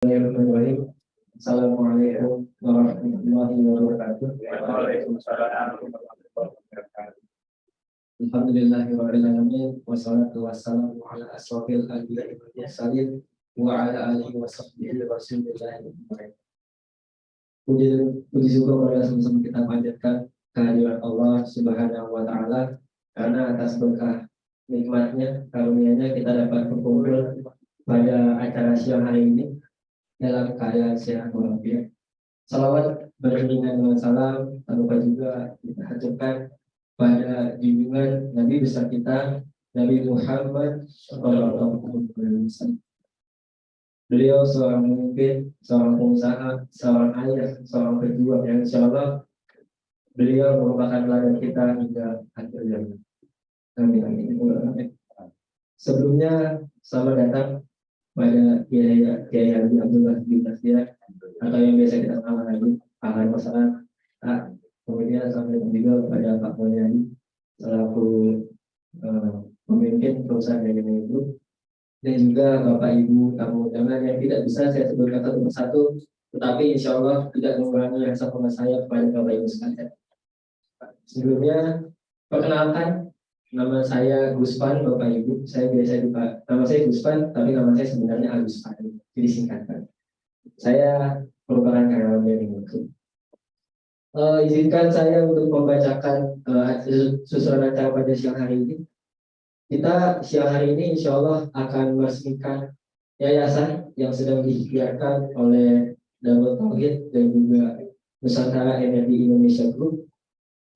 Bismillahirrahmanirrahim. Assalamualaikum warahmatullahi wabarakatuh. Waalaikumsalam warahmatullahi wabarakatuh. Alhamdulillahirabbil alamin wassalatu wassalamu ala asrofil anbiya'i wal mursalin wa ala alihi washabbihi wasallam. Puji syukur kepada sama-sama kita panjatkan kehadiran Allah Subhanahu wa taala karena atas berkah nikmatnya karunia-Nya kita dapat berkumpul pada acara siang hari ini dalam keadaan sehat walafiat. Salawat beriringan dengan salam, tak lupa juga kita haturkan pada junjungan Nabi besar kita, Nabi Muhammad SAW. Beliau seorang pemimpin, seorang pengusaha, seorang ayah, seorang pejuang yang insya Allah beliau merupakan teladan kita hingga akhir zaman. Amin amin. Sebelumnya selamat datang pada Kiai Haji Abdullah bin Tasir atau yang biasa kita kenal lagi ahli masalah. Kemudian sampai juga pada Pak Mulyadi selaku pemimpin perusahaan manajemen itu, dan juga Bapak Ibu tamu undangan yang tidak bisa saya sebutkan satu persatu, tetapi insya Allah tidak mengurangi rasa hormat saya kepada Bapak Ibu sekalian. Sebelumnya perkenalkan, nama saya Guspan, Bapak Ibu. Saya biasa nama saya Guspan, tapi nama saya sebenarnya Agus Fahri, jadi singkatan. Saya merupakan karyawan dari Mutu. Izinkan saya untuk membacakan susunan acara pada siang hari ini. Kita siang hari ini insya Allah akan meresmikan yayasan yang sedang diikhtiarkan oleh Darul Tauhid dan juga Nusantara Energi Indonesia Group,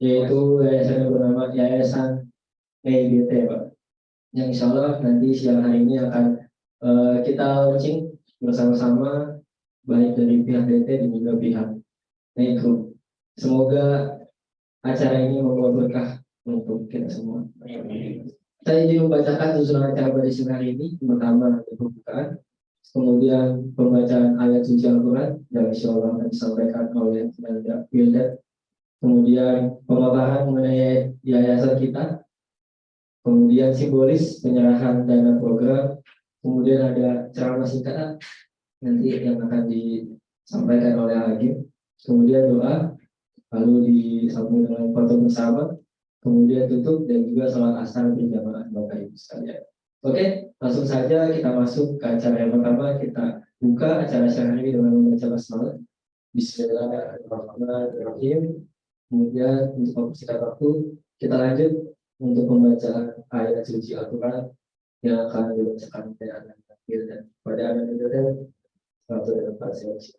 yaitu yayasan yang bernama Yayasan EIBT, Pak. Yang insya Allah nanti siang hari ini akan kita launching bersama-sama, baik dari pihak DT dan juga pihak NEI Group. Semoga acara ini membawa berkah untuk kita semua. Saya ingin membacakan susunan acara pada siang hari ini. Pertama nanti pembukaan, kemudian pembacaan ayat suci Al-Quran yang insya Allah akan disampaikan oleh Wildan. Kemudian pemaparan mengenai yayasan kita, kemudian simbolis penyerahan dana program, kemudian ada ceramah singkat nanti yang akan disampaikan oleh Hakim, kemudian doa, lalu disambung dengan foto bersama, kemudian tutup dan juga salat asar berjamaah Bapak Ibu sekalian. Oke, langsung saja kita masuk ke acara yang pertama. Kita buka acara siang hari ini dengan membaca basmalah. Bismillahirrahmanirrahim. Kemudian untuk mempersingkat waktu, kita lanjut untuk membaca ayat suci Al-Quran yang akan dibacakan oleh anak akhir dan pada anak dan satu dan empat silakan.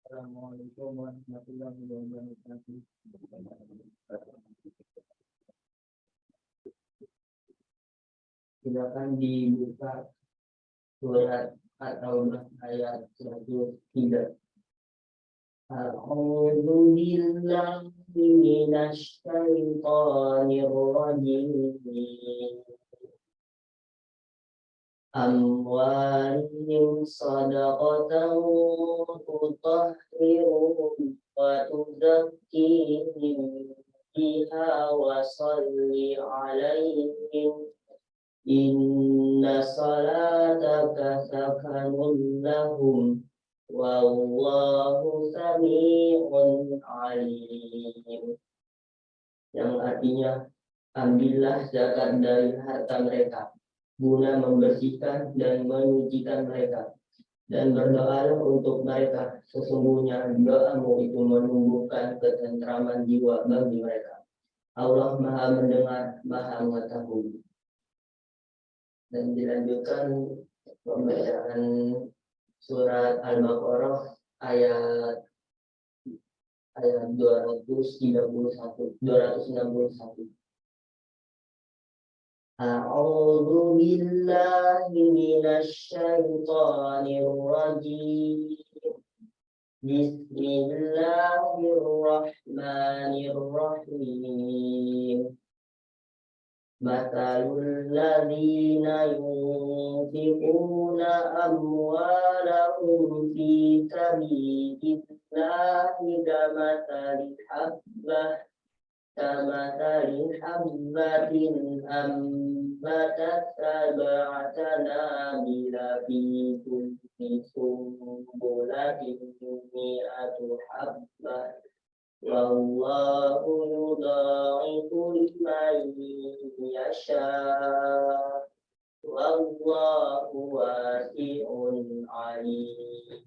Assalamualaikum warahmatullahi wabarakatuh. Silakan dibuka surat atau ayat 103. A'udzu billahi minasy syaithanir rajim. Amwalihim sadaqatan tutahhiruhum wa tuzakkihim biha wa salli alaihim inna salataka sakanun lahum wallahu sami'un alim. Yang artinya, ambillah zakat dari harta mereka guna membersihkan dan menyucikan mereka, dan berdoalah untuk mereka, sesungguhnya doamu itu menumbuhkan ketentraman jiwa bagi mereka. Allah Maha Mendengar, Maha Mengetahui. Dan dilanjutkan pembacaan surat Al-Baqarah ayat 261. A'udzu billahi minasy syaithanir rajim. Bismillahirrahmanirrahim. Mathalul ladzina yunfiquna amwalahum fi sabilillahi kamathali habbatin ambatat sab'a sanabila fi kulli sumbulatin mi'atu habbah wallahu yudha'ifu liman yasha wallahu wasi'un alim,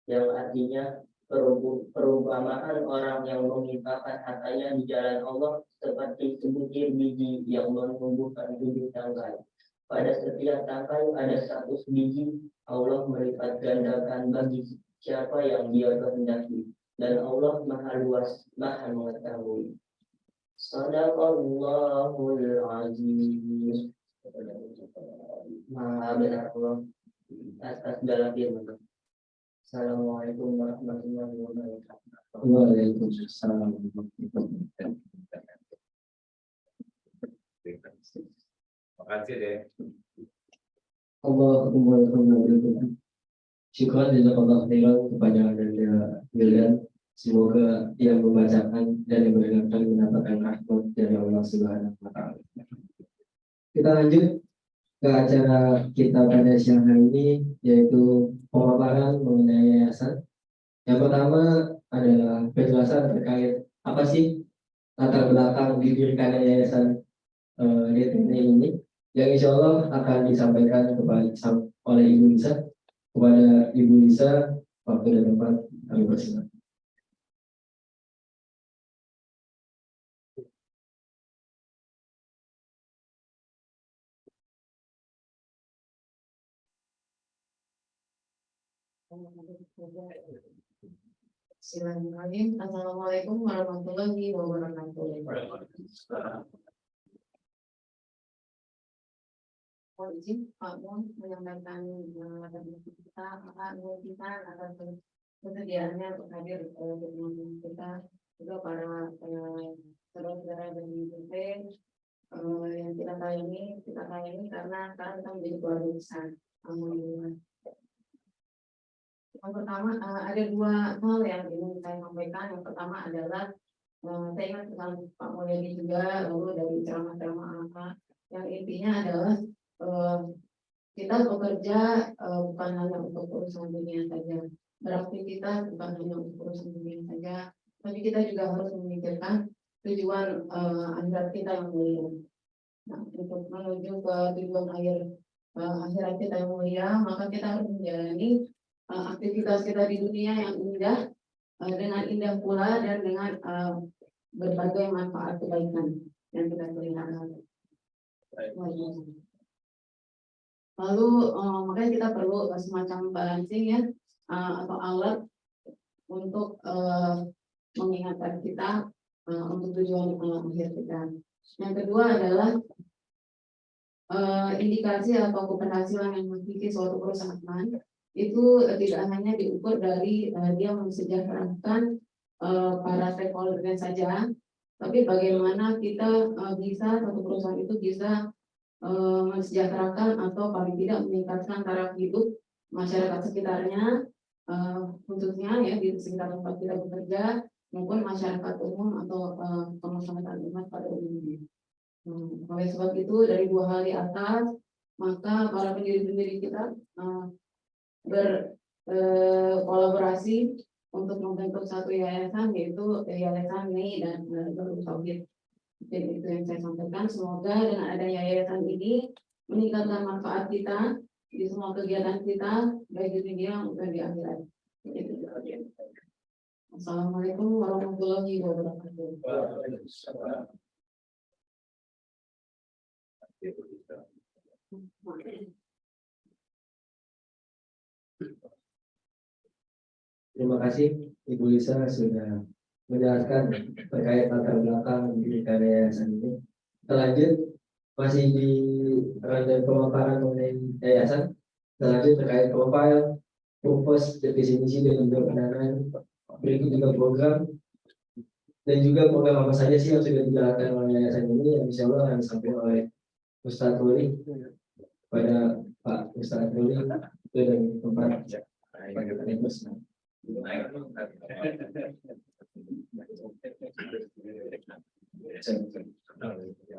yang artinya perumpamaan orang yang menginfakkan hartanya di jalan Allah seperti sebutir biji yang menumbuhkan 7 tangkai. Pada setiap tangkai ada 100 biji. Allah melipat gandakan bagi siapa yang Dia kehendaki. Dan Allah Maha Luas, Maha Mengetahui. Shadaqallahul Azim. Maha benar Allah atas segala firman. Assalamualaikum warahmatullahi wabarakatuh. Waalaikumsalam warahmatullahi wabarakatuh. Terima kasih deh. Allahumma wabarakatuh. Syukran jazakallahu khairan kepada Anda Wildan. Semoga yang membacakan dan yang mendengarkan mendapatkan rahmat dari Allah Subhanahu wa taala. Kita lanjut ke acara kita pada siang hari ini, yaitu pemaparan mengenai yayasan. Yang pertama adalah penjelasan terkait apa sih latar belakang didirikannya yayasan DTN ini, yang insya Allah akan disampaikan oleh Ibu Lisa. Kepada Ibu Lisa, waktu dan tempat kami persilakan. Bismillahirrahmanirrahim. Assalamualaikum warahmatullahi wabarakatuh. Mohon izin Pak Mon menyampaikan latar belakang kita, atas kesediaannya untuk hadir di kita, juga para saudara-saudara dari BP yang kita sayangi karena sekarang kita menjadi keluarga besar. Alhamdulillah. Yang pertama ada 2 hal yang ingin saya sampaikan. Yang pertama adalah saya ingat pesan Pak Mulyadi juga, lalu dari ceramah-ceramah apa yang intinya adalah kita bekerja bukan hanya untuk urusan dunia saja, beraktivitas bukan hanya untuk urusan dunia saja, tapi kita juga harus memikirkan tujuan akhirat kita yang mulia. Nah, untuk menuju ke tujuan akhirat kita yang mulia, maka kita harus menjalani aktivitas kita di dunia yang indah dengan indah pula dan dengan berbagai manfaat kebaikan yang kita pelihara. Lalu makanya kita perlu semacam balancing ya, atau alat untuk mengingatkan kita untuk tujuan akhir kita. Yang kedua adalah indikasi atau keberhasilan yang memiliki suatu perusahaan itu tidak hanya diukur dari dia mensejahterakan para stakeholder saja, tapi bagaimana kita satu perusahaan itu bisa mensejahterakan atau paling tidak meningkatkan taraf hidup masyarakat sekitarnya, khususnya ya di sekitar tempat kita bekerja, maupun masyarakat umum atau pemasarakatan umat pada umumnya. Oleh sebab itu dari 2 hal di atas, maka para pendiri-pendiri kita berkolaborasi untuk membentuk satu yayasan, yaitu Yayasan NEI dan Darul Tauhid. Jadi itu yang saya sampaikan. Semoga dengan adanya yayasan ini meningkatkan manfaat kita di semua kegiatan kita, baik di dunia maupun di akhirat. Assalamualaikum warahmatullahi wabarakatuh. Terima kasih Ibu Lisa sudah menjelaskan terkait latar belakang didirikan yayasan ini. Kita lanjut, masih di rangkaian pemaparan mengenai yayasan. Kita lanjut terkait profil, purpose, visi misi dan juga pendanaan. Berikut juga program dan juga program apa saja sih yang sudah dijalankan oleh yayasan ini yang insya Allah akan disampaikan oleh Ustadz Ruli pada Pak Ustadz Ruli itu dan tempat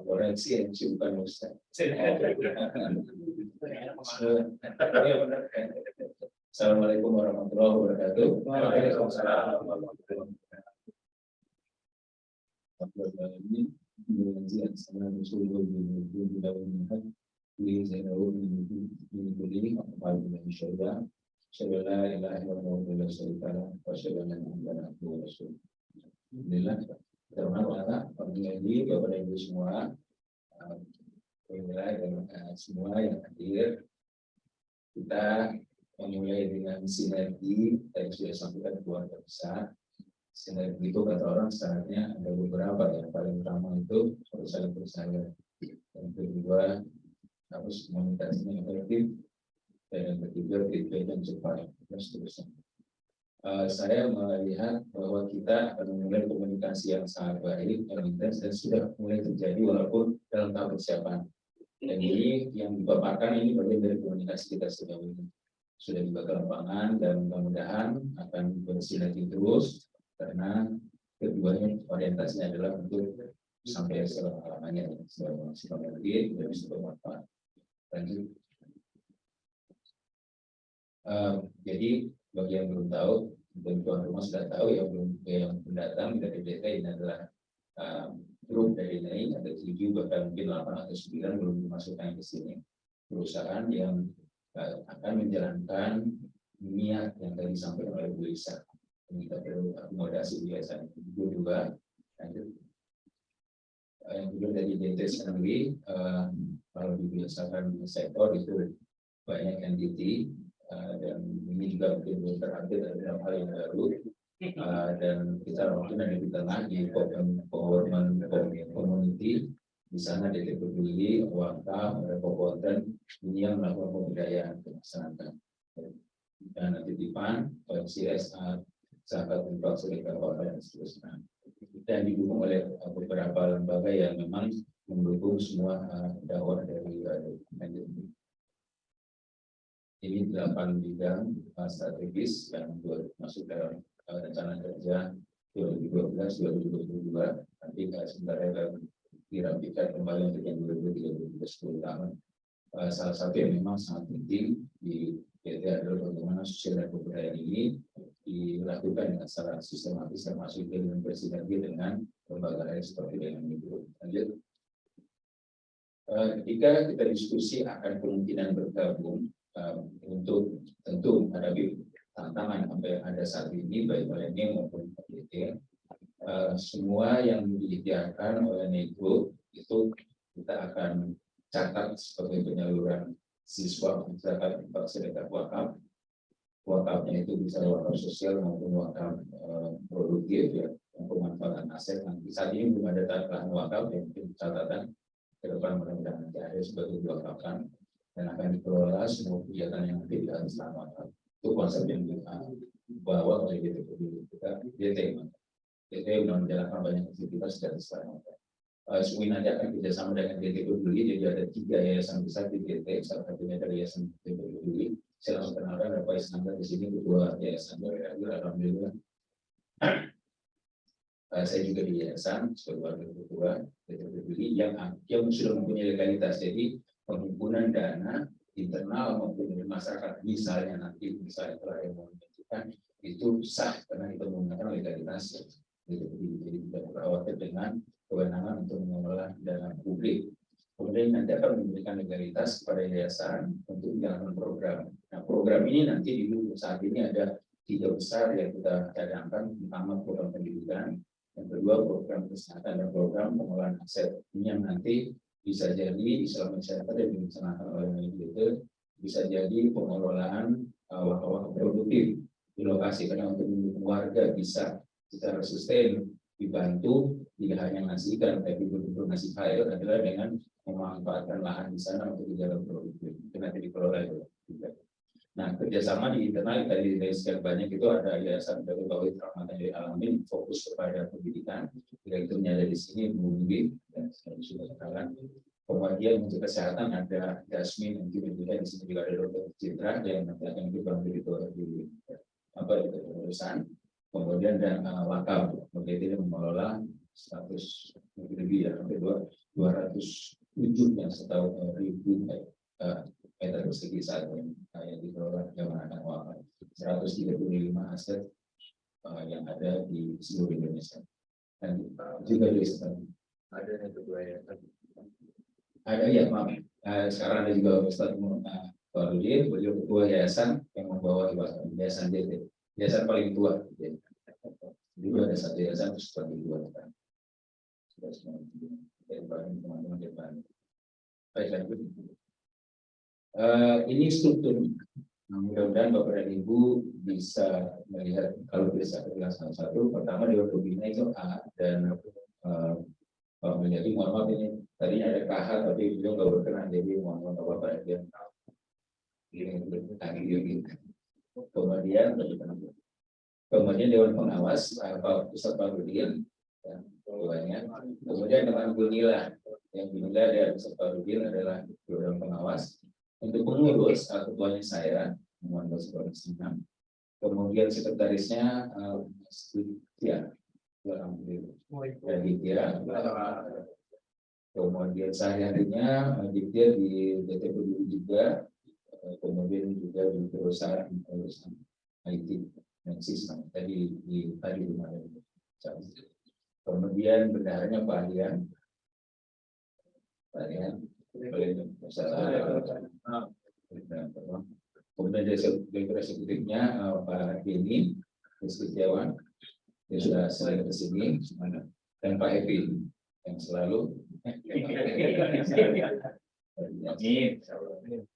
Koreksi yang bukan Ustaz. Assalamualaikum warahmatullahi wabarakatuh. Waalaikumsalam warahmatullahi Alhamdulillah, terhormat pagi ini Bapak Ibu semua, dan semua yang hadir, kita memulai dengan sinergi. Tadi sudah sampaikan keluarga besar. Sinergi itu kata orang syaratnya ada beberapa. Yang paling utama itu harus saling percaya. Yang kedua harus komunikasinya efektif. Dan yang ketiga feedback yang cepat. Dan seterusnya. Saya melihat bahwa kita akan memulai komunikasi yang sangat baik, yang intens, dan sudah mulai terjadi walaupun dalam tahap persiapan. Dan ini yang dipaparkan ini bagian dari komunikasi kita sejauh ini. Sudah dibuka ke lapangan dan mudah-mudahan akan bersinergi terus karena keduanya orientasinya adalah untuk sampai selama-lamanya selama lagi tidak bisa bermanfaat. Lanjut. Jadi bagi yang belum tahu, dan tuan rumah sudah tahu, yang pendatang dari DT ini adalah grup dari ini ada 7 bahkan mungkin 8 atau 9 belum dimasukkan ke sini. Perusahaan yang akan menjalankan niat yang tadi disampaikan oleh Bu Lisa. Kita perlu akomodasi biasa. Juga lanjut. Yang kedua dari DT sendiri, kalau dibiasakan sektor itu banyak entity. Dan ini juga mungkin belum terupdate dalam hal yang baru, dan kita mungkin ada di tengah di community di sana DT Peduli, Waka, Konten ini yang melakukan pemberdayaan ke masyarakat dan titipan CSR, sahabat untuk serikatan dan seterusnya, dan didukung oleh beberapa lembaga yang memang mendukung semua dakwah dari ini 8 bidang strategis yang masuk dalam rencana kerja 2012-2022. Nanti sebentar akan dirapikan kembali untuk yang 2030-2010 tahun. Salah satu yang memang sangat penting di PT adalah bagaimana sosial dan kebudayaan ini dilakukan dengan secara sistematis termasuk dengan bersinergi dengan lembaga lain seperti dengan itu. Lanjut. Ketika kita diskusi akan kemungkinan bergabung untuk tentu menghadapi tantangan apa yang ada saat ini baik oleh NEM maupun PT, semua yang disediakan oleh Nego itu kita akan catat sebagai penyaluran siswa masyarakat sertifikat wakaf. Wakafnya itu bisa wakaf sosial maupun wakaf produktif ya, pemanfaatan aset. Nanti saat ini belum ada lahan wakaf yang catatan ke depan mudah-mudahan nanti ada sebagai wakafkan dan akan dikelola semua kegiatan yang nanti dalam selama itu konsep yang kita bawa oleh DT menjalankan banyak aktivitas dari selama. Suwi nanti akan kerjasama dengan DT Peduli, jadi ada 3 yayasan besar di DT, salah satunya dari yayasan DT Peduli. Saya langsung kenalkan ada Pak Iskandar di sini, ketua yayasan dari alhamdulillah. Saya juga di yayasan sebagai ketua DT Peduli yang sudah mempunyai legalitas, jadi penghimpunan dana internal maupun dari masyarakat misalnya kalau yang mau menentukan itu sah karena kita menggunakan legalitas. Jadi tidak khawatir dengan kewenangan untuk mengelola dana publik. Kemudian nanti akan memberikan legalitas kepada yayasan untuk menjalankan program. Nah, program ini nanti di saat ini ada 3 besar yang kita cadangkan, pertama program pendidikan, yang kedua program kesehatan dan program pengolahan aset. Ini yang nanti bisa jadi selama masyarakat yang dilaksanakan oleh manajer bisa jadi pengelolaan wakaf produktif di lokasi, karena untuk mendukung warga bisa secara sustain dibantu tidak hanya ngasihkan tapi betul-betul ngasih air adalah dengan memanfaatkan lahan di sana untuk dijalankan produktif itu nanti dikelola juga. Nah, kerjasama di internal tadi dari sekian banyak itu ada Yayasan Darul Tauhid Rahmatan lil Alamin fokus kepada pendidikan. Direkturnya ada di sini Bu Bibi dan saya sudah katakan. Kemudian untuk kesehatan ada Jasmine dan juga di sini juga ada Dr. Citra yang nanti akan kita di perusahaan. Kemudian dan wakaf, kemudian mengelola 100 lebih ya, sampai 207 yang setahu ribu meter persegi saat ini yang dikelola yang akan wakaf 135 aset yang ada di seluruh Indonesia. Dan juga di ada yang kedua ya. Ada ya, maaf. Sekarang ada juga Ustaz Farudin, beliau ketua yayasan yang membawa yayasan DT, yayasan paling tua. Jadi ada satu yayasan terus paling tua. Teman-teman depan. Baik, lanjut. Ini struktur. Nah, mudah-mudahan Bapak dan Ibu bisa melihat kalau bisa terjelaskan satu. Pertama di Pembina itu A dan menjadi mohon maaf ini tadinya ada KH tapi beliau nggak berkenan, jadi mohon maaf Bapak dia kemudian Dewan Pengawas Pak Ustaz Farudin ketuanya, kemudian dengan Gunila yang Gunila dan Ustaz Farudin adalah Dewan Pengawas. Untuk pengurus ketuanya saya Muhammad Rasulullah, kemudian sekretarisnya ya Aditya, kemudian sehari-harinya Aditya di DT Peduli juga, kemudian juga di perusahaan IT dan sistem tadi di mana. Kemudian bendaharanya Pak Alian, kemudian direktur eksekutifnya Pak Denny Setiawan yang sudah sering ke sini, dan Pak Evi yang selalu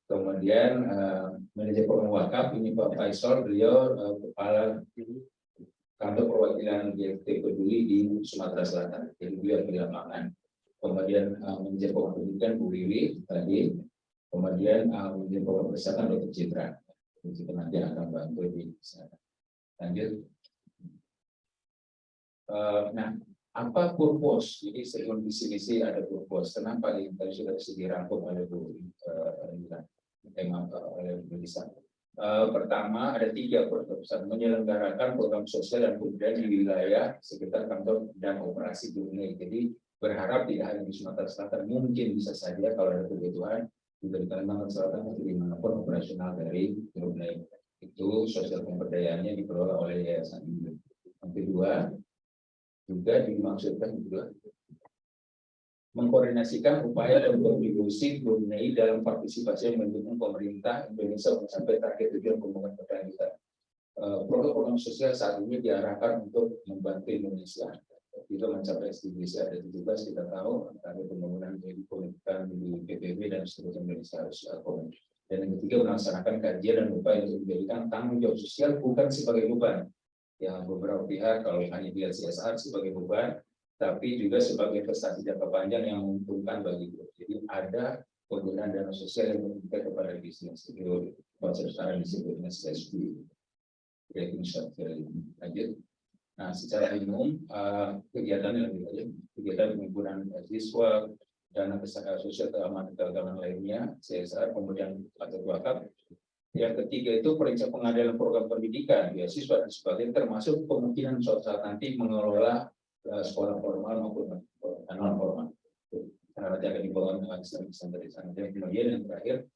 kemudian manajer program wakaf ini Pak Faisal, beliau kepala kantor perwakilan DFT Peduli di Sumatera Selatan, jadi beliau di lapangan. Kemudian manajer program pendidikan Bu Wiwi tadi, kemudian manajer program kesehatan Dr. Citra, jadi nanti akan bantu di sana. Lanjut. Nah, apa purpose? Jadi sebelum visi ada purpose. Kenapa ini tadi sudah dirangkum oleh Bu Lisa? Pertama ada 3 purpose: menyelenggarakan program sosial dan kebudayaan di wilayah sekitar kantor dan operasi Brunei. Jadi berharap tidak hanya di Sumatera Selatan, mungkin bisa saja kalau ada kebutuhan juga di Kalimantan Selatan atau dimanapun operasional dari Brunei. Itu sosial pemberdayaannya dikelola oleh yayasan ini. Yang kedua juga dimaksudkan juga mengkoordinasikan upaya dan kontribusi Brunei dalam partisipasi yang mendukung pemerintah Indonesia mencapai target tujuan pembangunan berkelanjutan. Program sosial saat ini diarahkan untuk membantu Indonesia itu mencapai SDGs ada 17 kita tahu, target pembangunan di pendidikan di PBB dan seterusnya Indonesia harus komen. Dan yang ketiga melaksanakan kajian dan upaya untuk menjadikan tanggung jawab sosial bukan sebagai beban. Yang beberapa pihak kalau hanya dilihat CSR sebagai beban, tapi juga sebagai prestasi jangka panjang yang menguntungkan bagi grup. Jadi ada penggunaan dana sosial yang memberikan kepada bisnis. Itu konsep sekarang disebutnya CSP. Lanjut. Nah, secara umum kegiatan yang lebih kegiatan penggunaan siswa, dana sosial keagamaan lainnya, CSR, kemudian atau wakaf. Yang ketiga itu perincian pengadaan program pendidikan, beasiswa dan sebagainya, termasuk kemungkinan suatu saat nanti mengelola sekolah formal maupun non formal. Karena nanti akan dibawa dengan sistem dari sana. Dan kemudian yang terakhir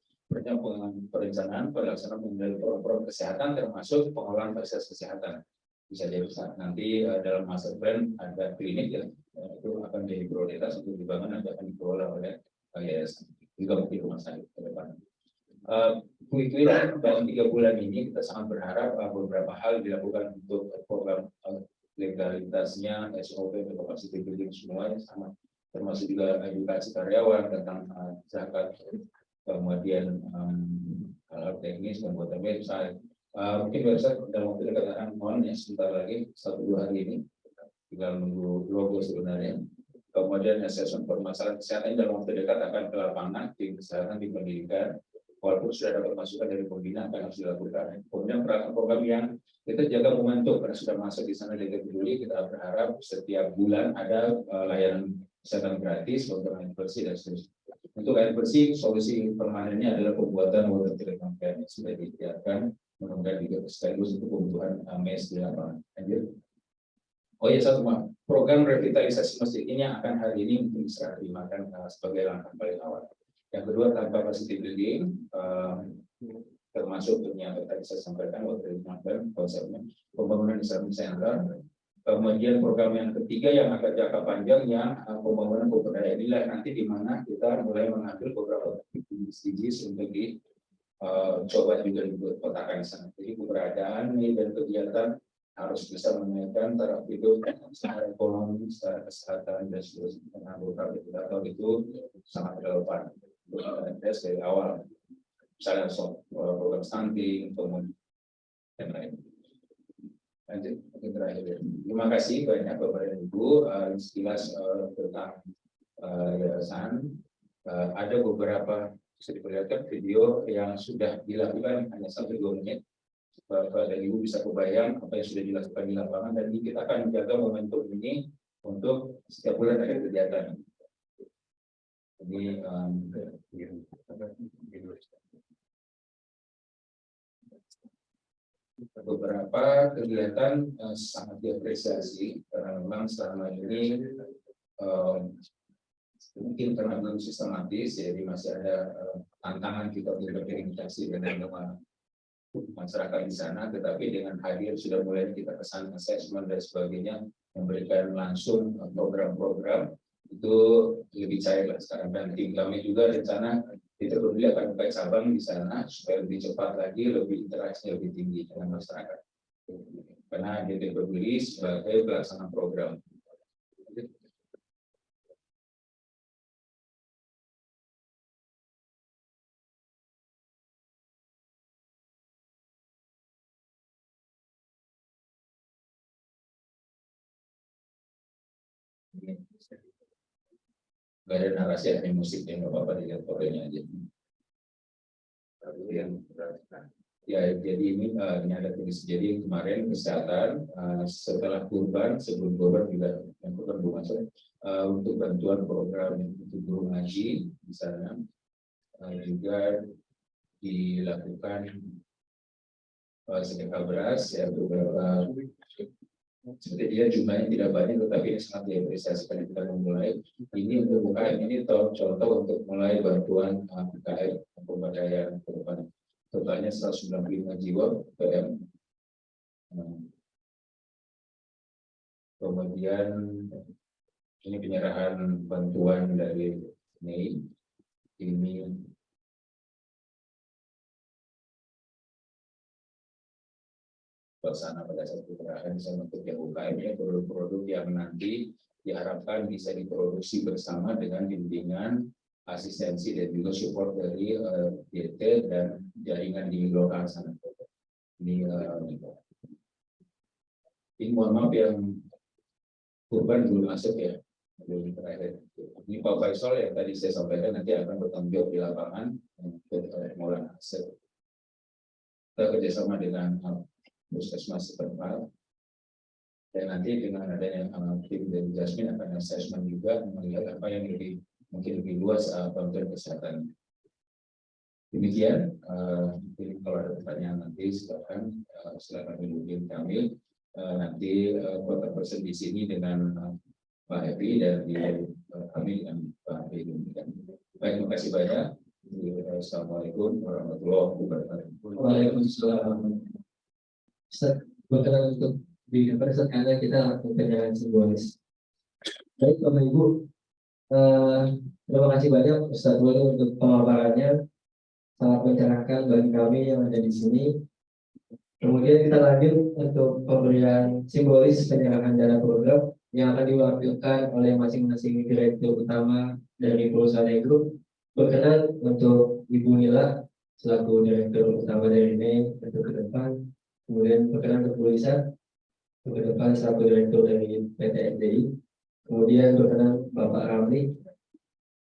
perencanaan pelaksanaan program kesehatan termasuk pengelolaan fasilitas kesehatan. Bisa jadi nanti dalam master plan ada klinik ya, itu akan jadi prioritas untuk dibangun dan akan dikelola oleh yayasan juga mungkin rumah sakit ke depan. Dalam 3 bulan ini kita sangat berharap beberapa hal dilakukan untuk program legalitasnya, SOP, capacity building semuanya sama, termasuk juga edukasi karyawan tentang zakat, kemudian hal teknis pembuatan website. Mungkin website dalam waktu dekat akan mohon ya sebentar lagi 1-2 hari ini, tinggal menunggu logo sebenarnya. Kemudian asesmen permasalahan kesehatan dalam waktu dekat akan ke lapangan, tim kesehatan, tim pendidikan. walaupun sudah dapat masukan dari pembina apa yang harus dilakukan. Kemudian program yang kita jaga momentum karena sudah masuk di sana Liga Peduli, kita berharap setiap bulan ada layanan kesehatan gratis untuk air bersih dan seterusnya. Untuk air bersih, solusi permanennya adalah pembuatan water treatment plant yang sudah diikhtiarkan, mudah-mudahan juga sekaligus untuk kebutuhan MES di lapangan. Lanjut. Oh ya, satu program revitalisasi masjid ini yang akan hari ini mungkin bisa dimakan sebagai langkah paling awal. Yang kedua, tanpa capacity building, termasuk yang tadi saya sampaikan waktu itu konsepnya pembangunan Islamic Center. Kemudian program yang ketiga yang agak jangka panjang yang pembangunan budaya inilah nanti di mana kita mulai mengambil beberapa SDGs untuk coba juga dikotakan di sana. Jadi keberadaan ini dan kegiatan harus bisa menaikkan taraf hidup secara ekonomi, secara kesehatan dan seterusnya. Karena beberapa indikator itu sangat relevan dari awal. Misalnya program stunting, kemudian dan lain. Lanjut ke terakhir. Terima kasih banyak Bapak dan Ibu. Sekilas tentang yayasan. Ada beberapa bisa diperlihatkan video yang sudah dilakukan hanya 1-2 menit. Bapak dan Ibu bisa kebayang apa yang sudah dilakukan di lapangan, dan kita akan menjaga momentum ini untuk setiap bulan ada kegiatan. Ini beberapa kegiatan sangat diapresiasi karena memang selama ini mungkin karena belum sistematis, jadi masih ada tantangan kita untuk berkomunikasi dengan masyarakat di sana, tetapi dengan hadir sudah mulai kita kesan assessment dan sebagainya, memberikan langsung program-program itu lebih cair lah sekarang. Dan tim kami juga rencana kita berdua akan buka cabang di sana supaya lebih cepat lagi, lebih interaksi lebih tinggi dengan masyarakat. Karena kita berdiri sebagai pelaksana program. Gak ada narasi, ada musiknya, nggak apa-apa, dilihat fotonya aja. Ya, jadi ini ada tulis. Jadi kemarin kesehatan setelah kurban, sebelum kurban juga yang kurban belum masuk untuk bantuan program untuk guru ngaji di sana juga dilakukan sedekah beras ya beberapa. Seperti dia jumlahnya tidak banyak, tetapi ini sangat diapresiasi karena kita memulai ini untuk UKM ini contoh untuk mulai bantuan UKM pemberdayaan ke depan. Totalnya 195 jiwa UKM. Kemudian ini penyerahan bantuan dari Mei ini pelaksana pada saat penyerahan bisa untuk yang UKM ini produk-produk yang nanti diharapkan bisa diproduksi bersama dengan bimbingan, asistensi dan juga support dari DT dan jaringan di lokal sana. Ini mohon maaf yang kurban belum masuk ya, belum terakhir. Ini Pak Faisal yang tadi saya sampaikan nanti akan bertanggung jawab di lapangan untuk Maulana Asep. Kita kerjasama dengan Puskesmas setempat, dan nanti dengan adanya tim dari Jasmine akan assessment juga melihat apa yang mungkin lebih luas bantuan kesehatan. Demikian, kalau ada pertanyaan nanti silakan hubungi kami. Nanti kota person di sini dengan Pak Evi dan di kami dengan Pak Evi. Baik, terima kasih banyak. Assalamualaikum warahmatullahi wabarakatuh. Waalaikumsalam. Berkenan untuk di episode karena kita lakukan dengan simbolis. Baik Bapak Ibu, terima kasih banyak Ustaz Wali untuk pemaparannya, sangat mencerahkan bagi kami yang ada di sini. Kemudian kita lanjut untuk pemberian simbolis penyerahan dana program yang akan diwakilkan oleh masing-masing direktur utama dari perusahaan itu. Berkenan untuk Ibu Nila selaku direktur utama dari NEI untuk ke depan. Kemudian berkenan untuk Bu Lisa ke depan selaku direktur dari PT SDI. Kemudian berkenan Bapak Ramli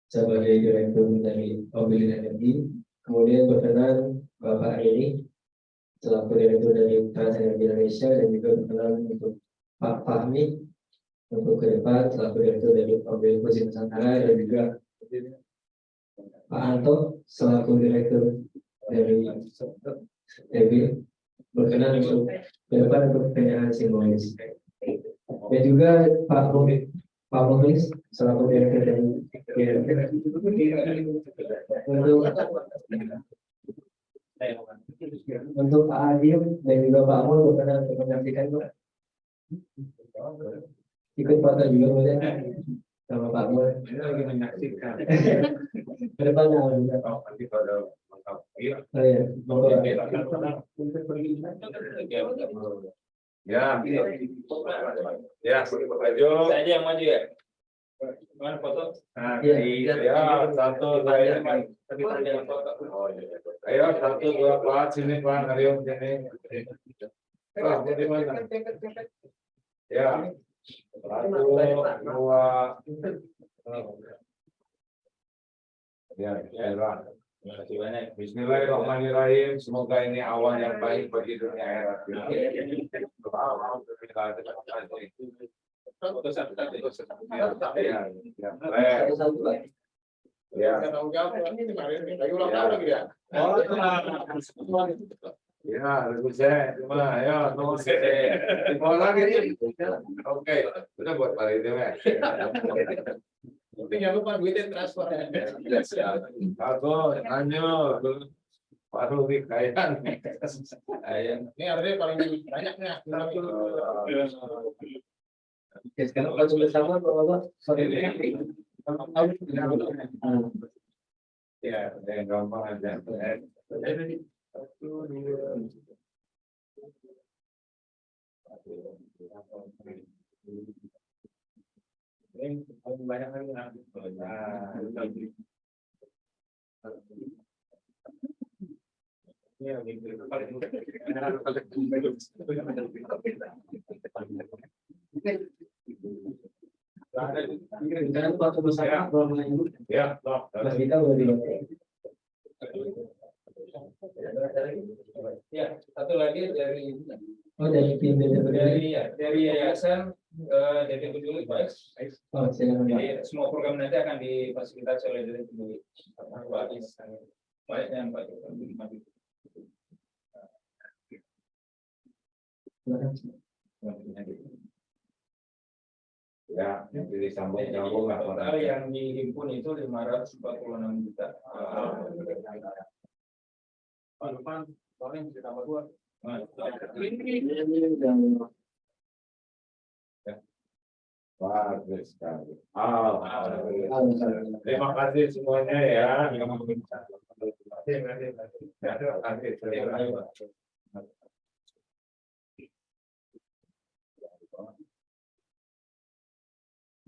sebagai direktur dari Mobil Energi. Kemudian berkenan Bapak Rini selaku Direktur dari Trans Energi Indonesia, dan juga berkenan untuk Pak Fahmi untuk ke depan selaku Direktur dari Pabrik Kursi Nusantara, dan juga Pak Anto selaku Direktur dari EBIL berkenan untuk ke depan untuk penyanaan simbolis, dan juga Pak Muhlis selaku Direktur dari untuk Pak Adil dan juga Pak Mul berkenan untuk menyaksikan Pak. Ikut foto juga boleh sama Pak Mul. Lagi menyaksikan. Ke depannya juga. Nanti pada lengkap. Iya. Oh iya, monggo. Ya, ya, maju. Saya aja yang maju ya. Mana foto? Nah, Iya. ya, satu, saya. Tapi jangan foto. Oh, iya. Ayo, satu, dua, Pak, sini Pak, Mario, sini. Pak, di mana? Ya, satu, dua. Ya, ya. Terima kasih banyak. Bismillahirrahmanirrahim. Semoga ini awal yang baik bagi dunia akhirat. Foto satu. Satu-satu, Pak. Ya, ya, lebih saya cuma ya, tunggu saya. Mau lagi? Oke, udah buat Pak itu ya. Jangan lupa duitnya transfer. Aku nanya, Pak Rudi kaya. Ini artinya paling banyaknya. Oke, sekarang foto bersama Bapak. Sorry. Ya, yang gampang aja. Banyak lagi. Sekarang foto bersama Bapak Ibu. Ya, Mas Dita udah di Ya, satu lagi dari Oh, dari tim dari yayasan Dede Peduli Pak. Oh, silakan Pak. Jadi semua program nanti akan difasilitasi oleh Dede Peduli. Pak Is, banyak yang Pak. ya, jadi sambung lah. Total yang dihimpun itu 546 juta. Pak depan, soalnya bisa tambah 2. Bagus sekali. Terima kasih semuanya ya. Terima kasih.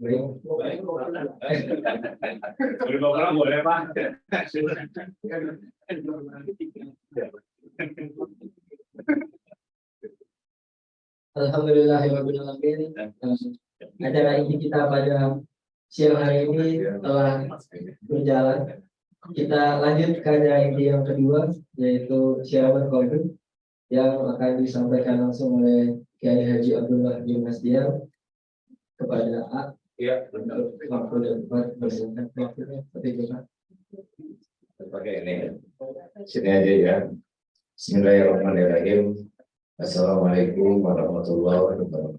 Baik. Boleh Pak. Alhamdulillahirrahmanirrahim. Acara ini kita pada siang hari ini telah berjalan. Kita lanjut ke acara inti yang kedua, yaitu siraman qaulun yang akan disampaikan langsung oleh Kiai Haji Abdullah bin Masdiar kepada A. Ya, Untuk waktu dan tempat bersilakan waktunya seperti itu Pak. pakai ini. Sini aja ya. Bismillahirrahmanirrahim. Assalamualaikum warahmatullahi wabarakatuh.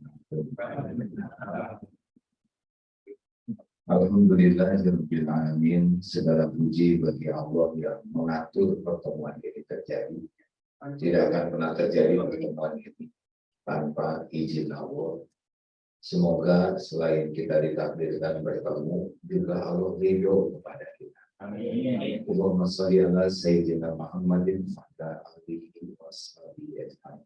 Alhamdulillahirabbil alamin. Segala puji bagi Allah yang mengatur pertemuan ini terjadi. Tidak akan pernah terjadi pertemuan ini tanpa izin Allah. Semoga selain kita ditakdirkan bertemu, juga Allah ridho kepada kita. Amin. Allahumma sholli ala sayyidina Muhammadin wa ala alihi washabihi ajmain.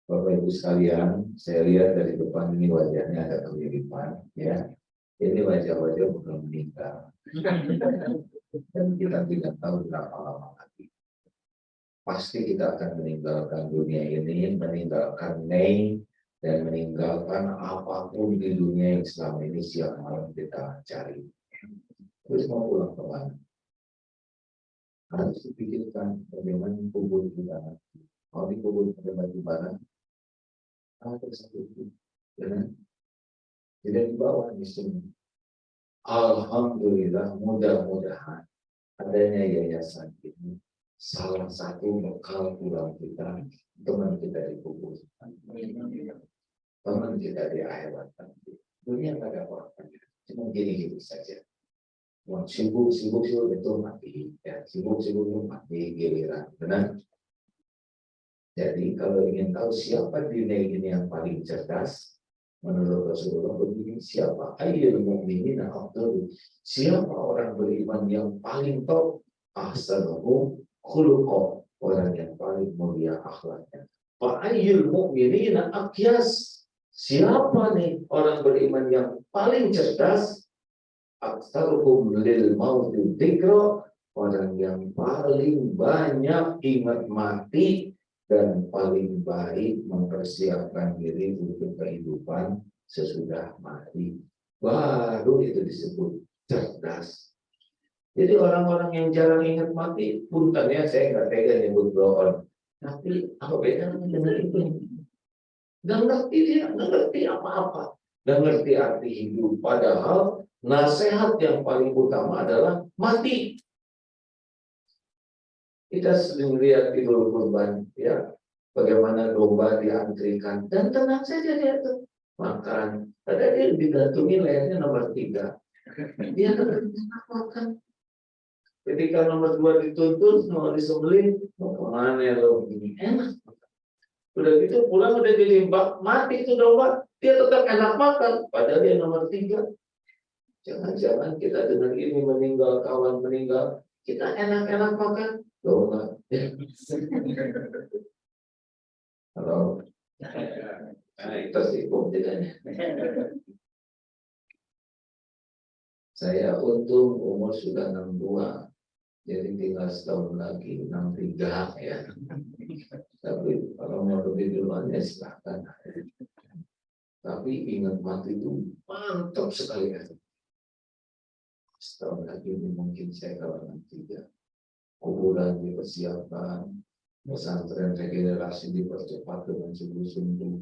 Bapak Ibu sekalian, saya lihat dari depan ini wajahnya ada kemiripan, ya. Ini wajah-wajah belum meninggal. Dan kita tidak tahu berapa lama lagi. Pasti kita akan meninggalkan dunia ini, meninggalkan Nei, dan meninggalkan apapun di dunia yang selama ini siang malam kita cari. Terus mau pulang kemana? Harus dipikirkan bagaimana kubur kita. Kalau dikubur pada batu bara, ada satu itu, ya kan? Tidak dibawa di sini. Alhamdulillah, mudah-mudahan adanya yayasan ini salah satu bekal pulang kita, teman kita dikubur, teman kita di akhirat nanti. Dunia tak ada apa-apa, cuma gini-gini saja. Wah, sibuk itu mati, ya sibuk itu mati giliran, benar. Jadi kalau ingin tahu siapa di dunia ini yang paling cerdas, menurut Rasulullah begini, siapa ayyul mu'minin afdalu, siapa orang beriman yang paling top, ahsanuhum khuluqa, orang yang paling mulia akhlaknya. Fa ayyul mu'minin aqyas, siapa nih orang beriman yang paling cerdas, aktsaruhum lil mauti dzikra, orang yang paling banyak ingat mati dan paling baik mempersiapkan diri untuk kehidupan sesudah mati. Baru itu disebut cerdas. Jadi orang-orang yang jarang ingat mati, punten ya, saya nggak tega nyebut blow. Tapi apa bedanya dengan itu? Nggak ngerti dia, nggak ngerti apa-apa, nggak ngerti arti hidup. Padahal nasihat yang paling utama adalah mati. Kita sering lihat di Idul Kurban, ya, bagaimana domba diantrikan dan tenang saja dia tuh makan. Ada dia digantungin lehernya nomor 3. Dia makan. Ketika nomor 2 dituntun mau disembelih, mau kemana lo ini enak. Udah gitu pulang udah dilimbak mati itu domba, dia tetap enak makan. Padahal dia nomor 3. Jangan-jangan kita dengan ini meninggal, kawan meninggal, kita enak-enak makan. Loh, enggak. Kalau tersinggung jadinya. Saya untung umur sudah 62, jadi tinggal setahun lagi 63 ya. Tapi kalau mau lebih duluan ya silakan. Tapi ingat mati itu mantap sekali ya. Setahun lagi mungkin saya kalangan 3. Kuburan dipersiapkan, pesantren regenerasi dipercepat dengan sungguh-sungguh.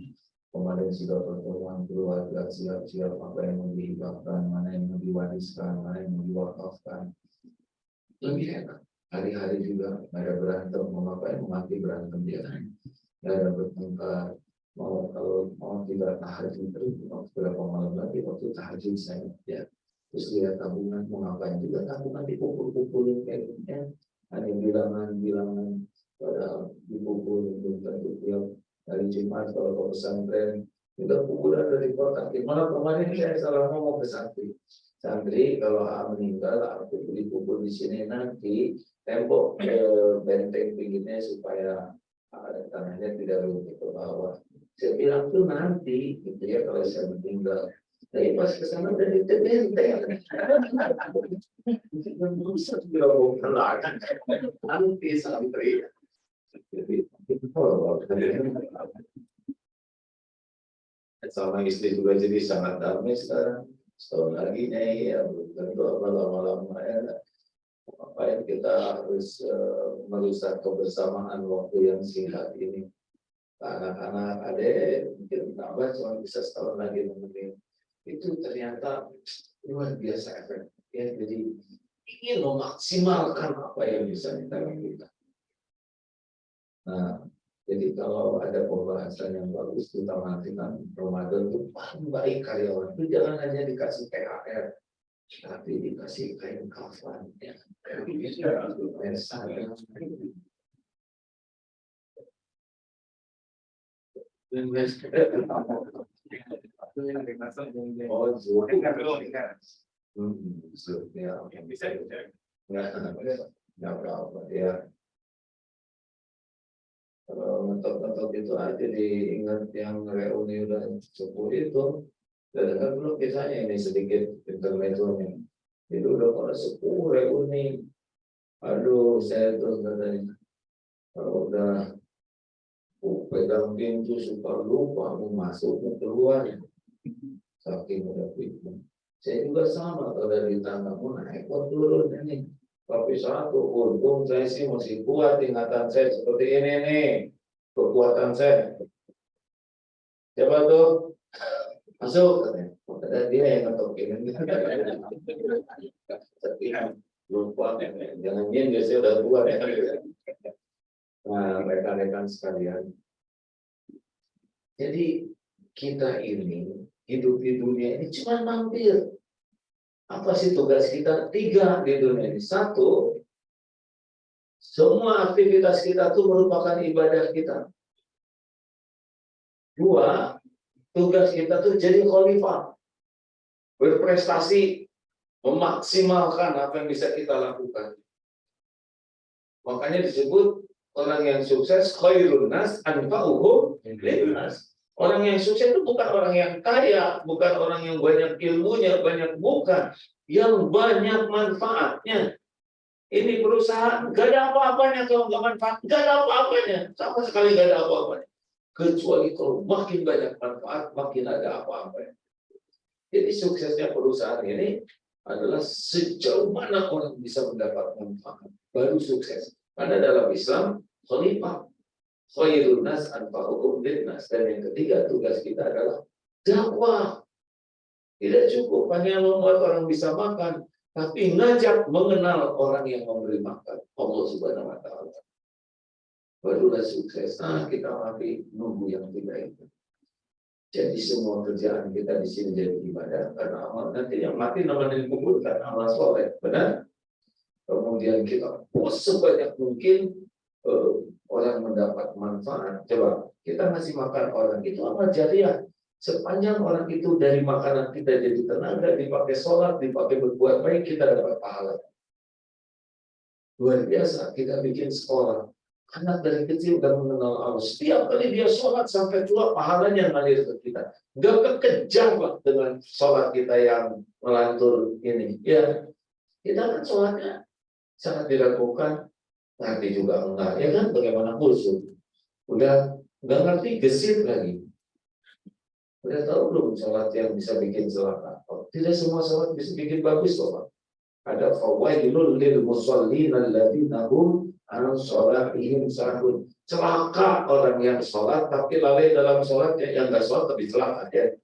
Kemarin sudah pertemuan keluarga siap-siap apa yang mau dihibahkan, mana yang mau diwariskan, mana yang mau diwakafkan. Lebih enak. Hari-hari juga nggak ada berantem, mau ngapain, mau mati berantem dia. Nggak ada bertengkar. Mau kalau mau tidak tahajud terus, mau berapa malam lagi waktu tahajud saya ya. Terus lihat tabungan mau ngapain juga, tabungan dipukul-pukulin kayak gitu ya. Ada bilangan pada dipukul belum tentu tiap hari Jumat kalau ke pesantren juga pukulan dari kotak. Malah kemarin saya salah ngomong ke santri kalau meninggal aku dipukul di sini, nanti tembok benteng pinggirnya supaya tanahnya tidak runtuh ke bawah. Saya bilang tuh nanti gitu ya kalau saya meninggal. Tapi pas ke sana udah ditebenteng. Buset bilang belakang. Nanti santri. Jadi sama istri juga jadi sangat damai sekarang. Setahun lagi nih ya belum tentu apa lama-lama ya. Ngapain kita harus merusak kebersamaan waktu yang singkat ini. Anak-anak adek mungkin tambah cuma bisa setahun lagi mungkin. Itu ternyata luar biasa efeknya. Jadi ingin memaksimalkan apa yang bisa kita lakukan. Nah, jadi kalau ada pembahasan yang bagus, kita mengatakan Ramadan itu paling baik karyawan itu jangan hanya dikasih THR, tapi dikasih kain kafan. Ya. Ya. Kalau ngetok-ngetok itu aja diingat yang reuni dan subuh itu. Dan kan belum kisahnya ini sedikit intermezzonya. Itu udah pada 10 reuni. Aduh, saya tuh katanya kalau udah pegang pintu suka lupa mau masuk mau keluar. Saking udah pintu. Saya juga sama kalau dari tangga mau naik mau turun ini. Tapi satu, untung saya sih masih kuat, ingatan saya seperti ini nih, kekuatan saya. Coba tuh, masuk katanya. Ada dia yang ngetokin. Tapi belum kuat ya, jangan dia biasanya udah kuat ya. Nah, rekan-rekan sekalian. Jadi kita ini hidup di dunia ini cuma mampir. Apa sih tugas kita? 3 di dunia ini. 1, semua aktivitas kita itu merupakan ibadah kita. 2, tugas kita tuh jadi khalifah. Berprestasi, memaksimalkan apa yang bisa kita lakukan. Makanya disebut orang yang sukses khairun nas anfa'uhum linnas. Orang yang sukses itu bukan orang yang kaya, bukan orang yang banyak ilmunya, bukan, yang banyak manfaatnya. Ini perusahaan gak ada apa-apanya kalau nggak manfaat, gak ada apa-apanya, sama sekali gak ada apa-apanya. Kecuali kalau makin banyak manfaat, makin ada apa-apanya. Jadi suksesnya perusahaan ini adalah sejauh mana orang bisa mendapat manfaat, baru sukses. Karena dalam Islam, khalifah, khairun nas anfa'uhum linnas. Dan yang ketiga, tugas kita adalah dakwah. Tidak cukup hanya membuat orang bisa makan, tapi ngajak mengenal orang yang memberi makan, Allah Subhanahu wa taala. Barulah sukses. Nah, kita mati nunggu yang tidak itu. Jadi semua kerjaan kita di sini jadi ibadah karena amal. Nanti yang mati namanya dikuburkan amal soleh, benar? Kemudian kita sebanyak mungkin orang mendapat manfaat. Coba kita ngasih makan orang itu amal jariah. Sepanjang orang itu dari makanan kita jadi tenaga, dipakai sholat, dipakai berbuat baik, kita dapat pahala. Luar biasa. Kita bikin sekolah. Anak dari kecil udah mengenal Allah. Setiap kali dia sholat sampai tua, pahalanya ngalir ke kita. Gak kekejar Pak dengan sholat kita yang melantur ini. Ya, kita kan sholatnya sangat dilakukan. Ngerti juga enggak, ya kan? Bagaimana khusyuk? Udah nggak ngerti, gesit lagi. Udah tahu belum sholat yang bisa bikin celaka? Oh, tidak semua sholat bisa bikin bagus kok Pak. Ada fawailul lil musallin alladzina hum an sholatihim sahun. Celaka orang yang sholat tapi lalai dalam sholatnya, yang nggak sholat tapi celaka ya.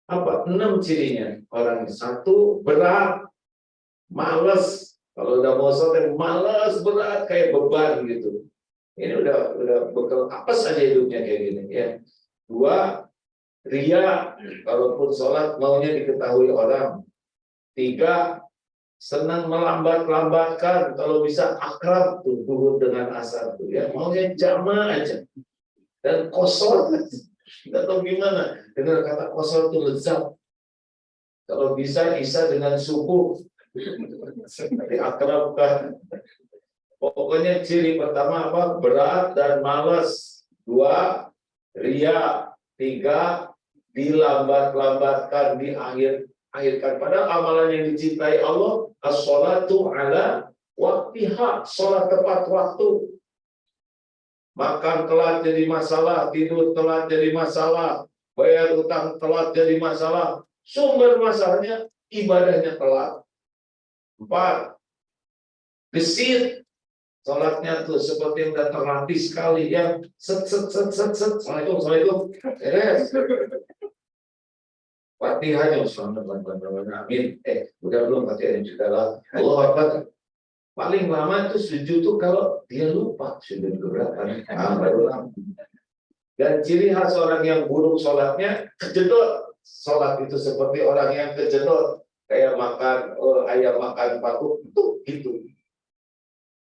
Apa 6 cirinya? Orang 1 berat, malas. Kalau udah mau sholat malas, berat kayak beban gitu. Ini udah bekal apa saja hidupnya kayak gini ya. 2, ria, kalaupun sholat maunya diketahui orang. 3, senang melambat-lambatkan, kalau bisa akrab tuh duhur dengan asar tuh ya, maunya jamaah aja. Dan kosor, nggak tahu gimana. Dengar kata kosor itu lezat. Kalau bisa isya dengan subuh, diakrabkan. Pokoknya ciri pertama apa? Berat dan malas. 2, ria. 3, dilambat-lambatkan, akhirkan. Padahal amalan yang dicintai Allah, as-sholatu ala waktiha, sholat tepat waktu. Makan telat jadi masalah, tidur telat jadi masalah, bayar utang telat jadi masalah. Sumber masalahnya ibadahnya telat. 4, gesit. Sholatnya tuh seperti udah terlatih sekali, yang set. Assalamualaikum. Fatihahnya amin. Udah belum Fatihahnya juga lah. Allah Akbar. Paling lama itu sujud tuh kalau dia lupa sujud keberapa. Baru lama. Dan ciri khas orang yang buruk sholatnya kejedot. Sholat itu seperti orang yang kejedot, kayak makan ayam makan paku tuh gitu.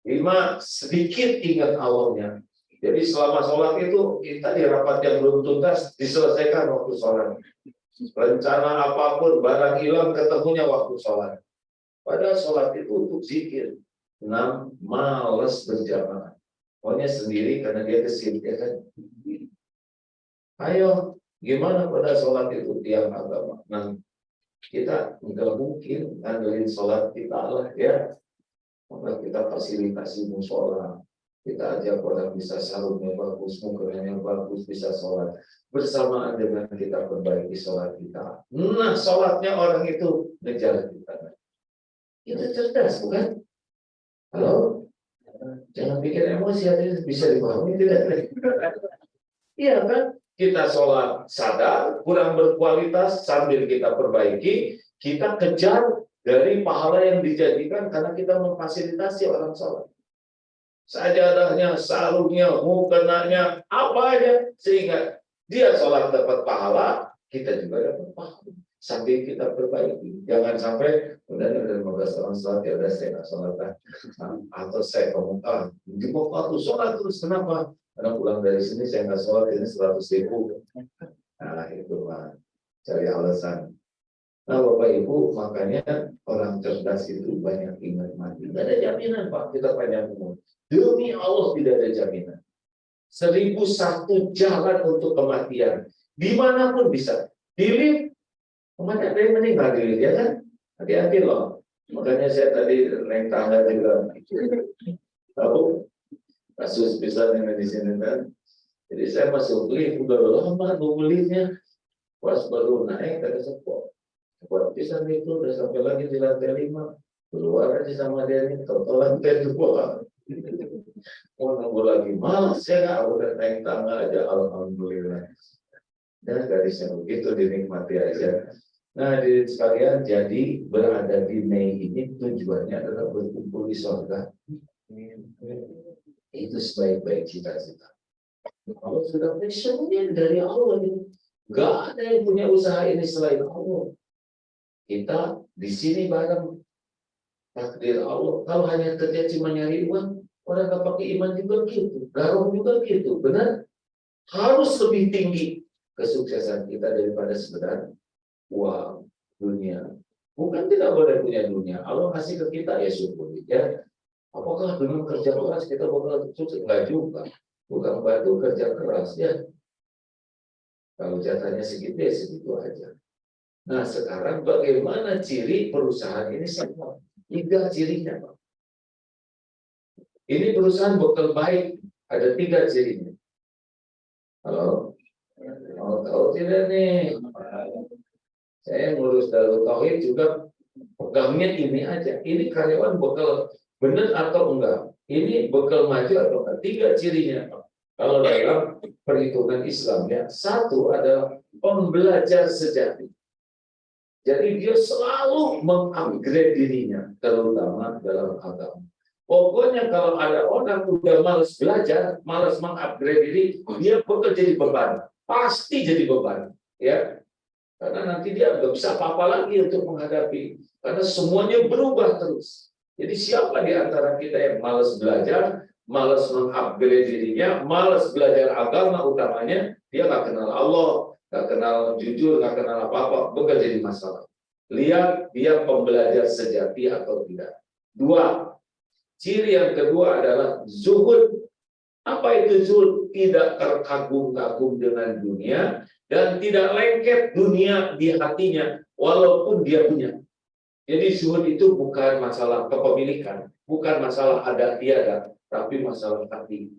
5, sedikit ingat Allahnya. Jadi selama sholat itu kita di rapat yang belum tuntas diselesaikan waktu sholat. Rencana apapun, barang hilang ketemunya waktu sholat. Padahal sholat itu untuk zikir. 6, malas berjamaah. Pokoknya sendiri karena dia gesit ya kan. Ayo, gimana pada sholat itu tiang agama? Nah, kita nggak mungkin ngandelin sholat kita lah ya. Maka kita fasilitasi musola. Kita ajak orang bisa sarungnya bagus, mukanya bagus, bisa sholat. Bersamaan dengan kita perbaiki sholat kita. Nah, sholatnya orang itu ngejar kita. Kita cerdas, bukan? Halo? Jangan pikir emosi, hati bisa dipahami tidak? Iya kan? Kita sholat sadar, kurang berkualitas, sambil kita perbaiki, kita kejar dari pahala yang dijadikan karena kita memfasilitasi orang sholat. Sajadahnya, sarungnya, mukenanya, apa aja, sehingga dia sholat dapat pahala, kita juga dapat pahala. Sambil kita perbaiki, jangan sampai udah 15 orang sholat, ya udah saya nggak sholat kan. Atau saya ngomong, di waktu sholat terus kenapa? Karena pulang dari sini saya nggak sholat, ini 100.000. Nah itu mah cari alasan. Nah Bapak Ibu, makanya orang cerdas itu banyak ingat mati. Tidak ada jaminan Pak, kita panjang umur. Demi Allah tidak ada jaminan. 1001 jalan untuk kematian. Dimanapun bisa. Di lift, kemana ada yang meninggal di lift, ya kan? Hati-hati loh. Makanya saya tadi naik tangga juga. Tahu? Kasus besar yang di sini kan. Jadi saya masuk lift, udah lama nunggu liftnya. Pas baru naik, ada sepok. Buat pisan itu udah sampai lagi di lantai 5. Keluar aja sama dia ini ke lantai 2. Mau nunggu lagi malas ya nggak, udah naik tangga aja, alhamdulillah. Dan garisnya begitu, dinikmati aja. Nah di sekalian, jadi berada di Mei ini tujuannya adalah berkumpul di surga. Itu sebaik-baik cita-cita. Kalau sudah passionnya dari Allah ini, nggak ada yang punya usaha ini selain Allah. Kita di sini bareng takdir Allah. Kalau hanya kerja cuma nyari uang, orang nggak pakai iman juga gitu, garong juga gitu, benar? Harus lebih tinggi kesuksesan kita daripada sekedar uang, dunia. Bukan tidak boleh punya dunia. Allah kasih ke kita ya syukur. Ya, apakah dengan kerja keras kita bakal sukses? Enggak juga. Bukan batu kerja keras ya. Kalau jatahnya segitu ya segitu aja. Nah sekarang bagaimana ciri perusahaan ini semua? 3 cirinya Pak. Ini perusahaan bekal baik, ada 3 cirinya. Halo? Mau tahu tidak nih? Saya ngurus Darul Tauhid juga pegangnya ini aja. Ini karyawan bekal benar atau enggak? Ini bekal maju atau enggak? 3 cirinya Pak. Kalau dalam perhitungan Islam ya, 1 adalah pembelajar sejati. Jadi dia selalu mengupgrade dirinya, terutama dalam agama. Pokoknya kalau ada orang udah malas belajar, malas mengupgrade diri, dia bakal jadi beban. Pasti jadi beban, ya. Karena nanti dia nggak bisa apa-apa lagi untuk menghadapi. Karena semuanya berubah terus. Jadi siapa di antara kita yang malas belajar, malas mengupgrade dirinya, malas belajar agama utamanya, dia nggak kenal Allah, nggak kenal jujur, nggak kenal apa-apa, bakal jadi masalah. Lihat dia pembelajar sejati atau tidak. 2, ciri yang kedua adalah zuhud. Apa itu zuhud? Tidak terkagum-kagum dengan dunia dan tidak lengket dunia di hatinya walaupun dia punya. Jadi zuhud itu bukan masalah kepemilikan, bukan masalah ada tiada, tapi masalah hati.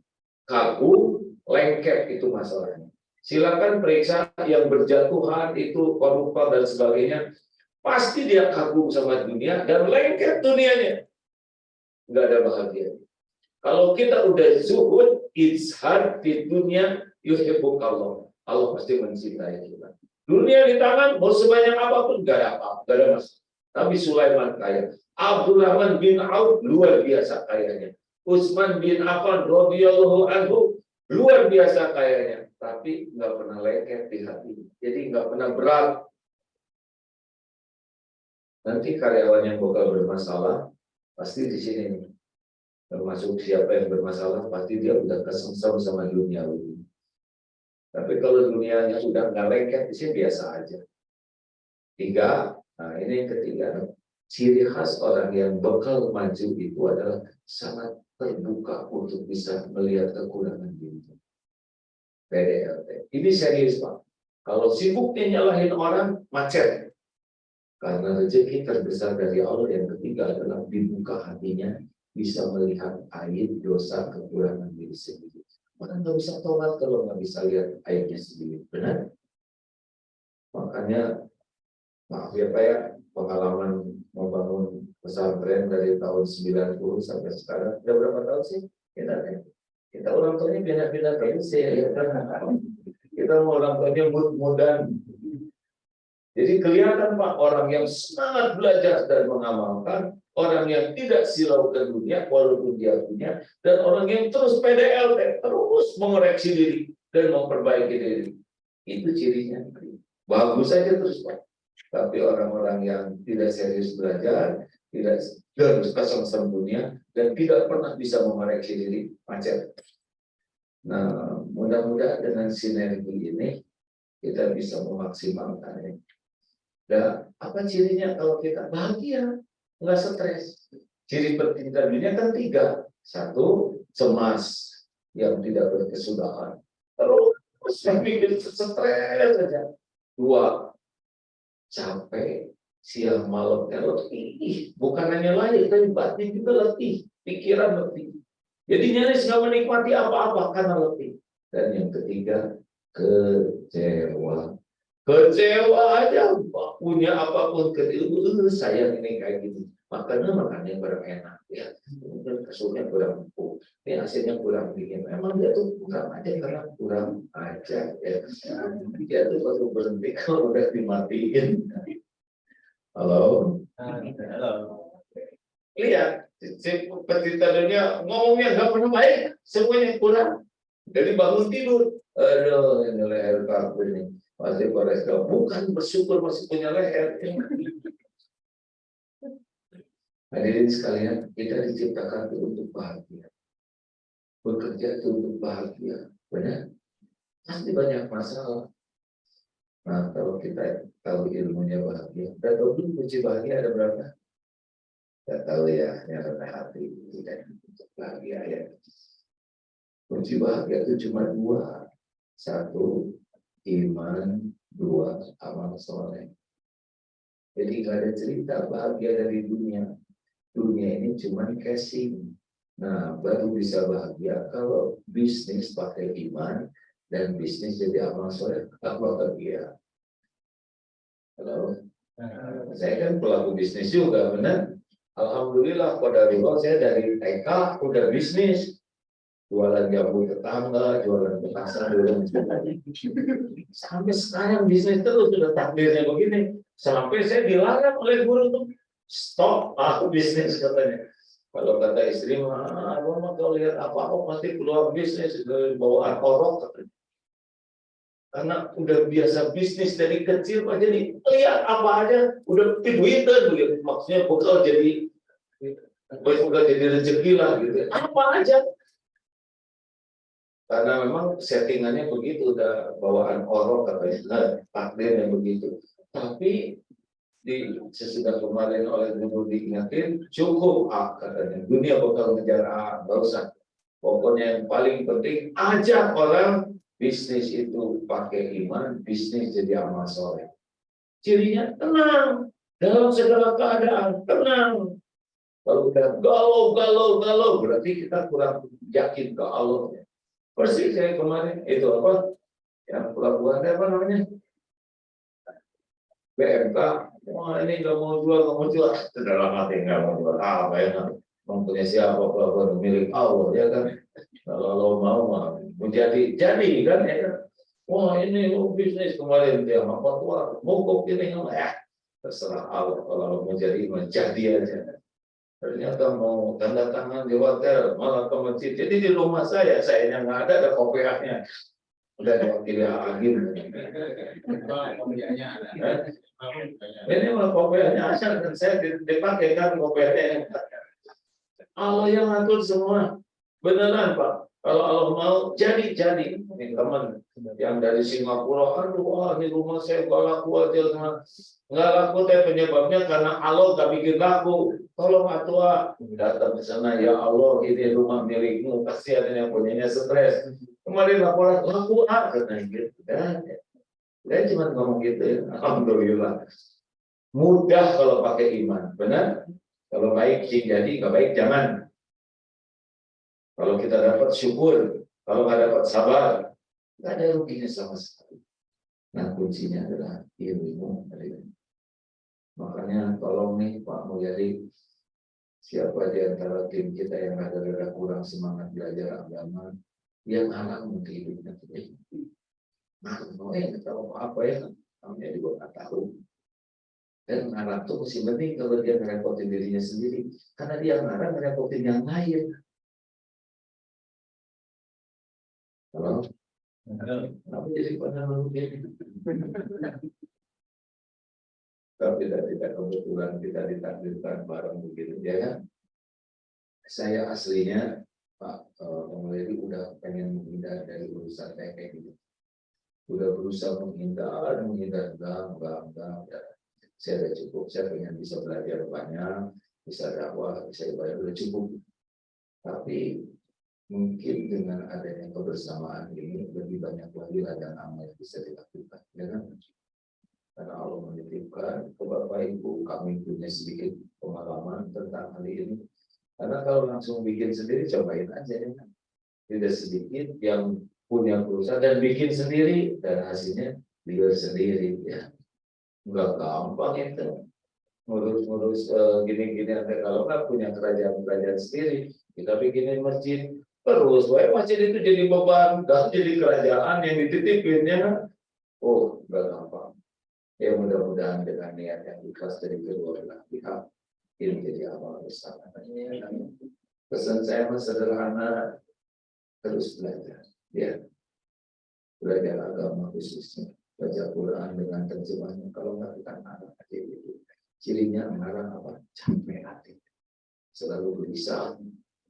Kagum, lengket itu masalahnya. Silakan periksa yang berjatuhan itu koruptor dan sebagainya. Pasti dia kagum sama dunia dan lengket dunianya. Nggak ada bahagia. Kalau kita udah zuhud, izhar di dunia, yuhibbuk Allah. Allah pasti mencintai kita. Dunia di tangan, mau sebanyak apapun, nggak ada apa-apa, nggak ada masalah. Tapi Sulaiman kaya. Abdurrahman bin Auf luar biasa kayanya. Utsman bin Affan radhiyallahu anhu luar biasa kayanya. Tapi nggak pernah lengket di hati. Jadi nggak pernah berat. Nanti karyawan yang bakal bermasalah pasti di sini nih. Termasuk siapa yang bermasalah pasti dia udah kesengsem sama dunia ini. Tapi kalau dunianya udah nggak lengket di sini biasa aja. 3, nah ini yang ketiga, ciri khas orang yang bakal maju itu adalah sangat terbuka untuk bisa melihat kekurangan diri. PDLT. Ini serius Pak. Kalau sibuknya nyalahin orang, macet. Karena rezeki terbesar dari Allah yang ketiga adalah dibuka hatinya, bisa melihat aib, dosa, kekurangan diri sendiri. Orang nggak bisa tobat kalau nggak bisa lihat aibnya sendiri. Benar? Makanya, maaf ya Pak ya, pengalaman membangun pesantren dari tahun 90 sampai sekarang. Udah berapa tahun sih? Kita orang tuanya pindah-pindah terus ya. Kita mau orang tuanya mudah. Jadi kelihatan Pak, orang yang semangat belajar dan mengamalkan, orang yang tidak silau ke dunia walaupun dia punya, dan orang yang terus PDLT, terus mengoreksi diri dan memperbaiki diri. Itu cirinya. Bagus saja terus Pak. Tapi orang-orang yang tidak serius belajar, tidak terus sembunyi, dan tidak pernah bisa mengoreksi diri, macet. Nah, mudah-mudahan dengan sinergi ini kita bisa memaksimalkannya. Dan apa cirinya kalau kita bahagia, nggak stres? Ciri pentingkan dunia kan 3. 1, cemas yang tidak berkesudahan. Terus mikir stres saja. 2, capek siang malamnya letih. Bukan hanya lahir, tapi batin juga letih. Pikiran letih. Jadi nyaris nggak menikmati apa-apa karena letih. Dan yang ketiga, kecewa. Kecewa aja, punya apapun ketiga, sayang ini kayak gitu. Makannya berenak, ya. Kesulnya kurang empuk, ini hasilnya kurang dingin. Memang dia tuh kurang aja karena kurang aja. Ya. Dia tuh baru berhenti kalau udah dimatiin. Halo. Lihat, pecinta dunia ngomongnya nggak pernah baik, semuanya kurang. Jadi bangun tidur, aduh ini leher kaku ini. Masih kolesterol, bukan bersyukur masih punya leher. Hadirin sekalian, kita diciptakan untuk bahagia. Bekerja itu untuk bahagia. Benar? Pasti banyak masalah. Nah, kalau kita tahu ilmunya bahagia, kita tahu dulu kunci bahagia ada berapa? Kita tahu ya, yang rendah hati tidak untuk bahagia ya. Kunci bahagia itu cuma 2. 1, iman, 2, amal soleh. Jadi nggak ada cerita bahagia dari dunia. Dunia ini cuma casing. Nah, baru bisa bahagia kalau bisnis pakai iman dan bisnis jadi amal soleh. Apa bahagia? Halo, saya kan pelaku bisnis juga, benar? Alhamdulillah, qadarullah saya dari TK udah bisnis. Jualan jamu tetangga, jualan petasan, sampai sekarang bisnis terus sudah takdirnya begini. Sampai saya dilarang oleh guru untuk stop aku bisnis katanya. Kalau kata istri mah, mama kalau lihat apa pasti keluar bisnis bawaan orok katanya. Karena udah biasa bisnis dari kecil Pak, jadi lihat apa aja udah Twitter gitu. Maksudnya bekal jadi udah jadi rezeki lah gitu. Apa aja. Karena memang settingannya begitu, udah bawaan orok katanya, takdirnya begitu. Tapi sesudah kemarin oleh guru diingatin, cukup katanya, dunia bakal ngejar nggak usah. Pokoknya yang paling penting, ajak orang bisnis itu pakai iman, bisnis jadi amal soleh. Cirinya tenang, dalam segala keadaan, tenang. Kalau udah galau, berarti kita kurang yakin ke Allah. Persis saya kemarin itu apa yang pelabuhannya apa namanya BMK, wah ini nggak mau jual, dalam hati nggak mau jual apa ya, mempunyai siapa pelabuhan milik Allah ya kan, kalau Allah mau menjadi kan ya kan, wah ini bisnis kemarin dia apa tua mogok ini ya terserah Allah, kalau mau jadi aja. Ternyata mau tanda tangan di hotel, malah ke masjid. Jadi di rumah saya yang nggak ada kopiahnya. Udah diwakili agim. Ini mah kopiahnya asal dan saya dipakai kan kopiahnya. Allah yang ngatur semua. Beneran Pak. Kalau Allah mau jadi. Ini teman yang dari Singapura, aduh, ini rumah saya nggak laku aja, nggak laku teh penyebabnya karena Allah nggak bikin laku. Tolong atua datang ke sana, ya Allah ini rumah milikmu, pasti ada yang punyanya stres. Kemarin laporan laku katanya gitu kan. Dia cuma ngomong gitu ya. Alhamdulillah. Mudah kalau pakai iman, benar? Kalau baik jadi, nggak baik jangan. Kalau kita dapat syukur, kalau nggak dapat sabar, nggak ada ruginya sama sekali. Nah kuncinya adalah ilmu. Makanya tolong nih Pak Mulyadi, Siapa di antara tim kita yang ada kurang semangat belajar agama, yang halang untuk hidupnya terjadi. Mau yang tahu apa ya, namanya juga nggak tahu. Dan anak itu mesti penting kalau dia merepotin dirinya sendiri, karena dia marah merepotin yang lain. Kalau apa jadi pada mungkin? Tapi tidak kebetulan kita ditakdirkan bareng begitu, ya kan? Saya aslinya Pak Pemulyadi udah pengen menghindar dari urusan kayak gitu. Udah berusaha menghindar, enggak. Ya. Saya udah cukup, saya pengen bisa belajar banyak, bisa dakwah, bisa ibadah, udah cukup. Tapi mungkin dengan adanya kebersamaan ini lebih banyak lagi ladang amal yang bisa dilakukan, ya kan? Karena Allah menitipkan ke Bapak Ibu, kami punya sedikit pengalaman tentang hal ini. Karena kalau langsung bikin sendiri, cobain aja ya kan. Tidak sedikit yang punya perusahaan dan bikin sendiri dan hasilnya lihat sendiri ya. Enggak gampang itu ngurus gini-gini. Kalau nggak punya kerajaan sendiri, kita bikinin masjid terus, masjid itu jadi beban, dan jadi kerajaan yang dititipinnya. Oh, nggak gampang. Ya mudah-mudahan dengan niat yang ikhlas dari kedua belah pihak ini jadi amal bersama. Pesan saya sederhana, terus belajar, ya belajar agama khususnya, baca Quran dengan terjemahnya. Kalau nggak kita marah aja gitu. Cirinya marah apa? Capek hati, selalu gelisah,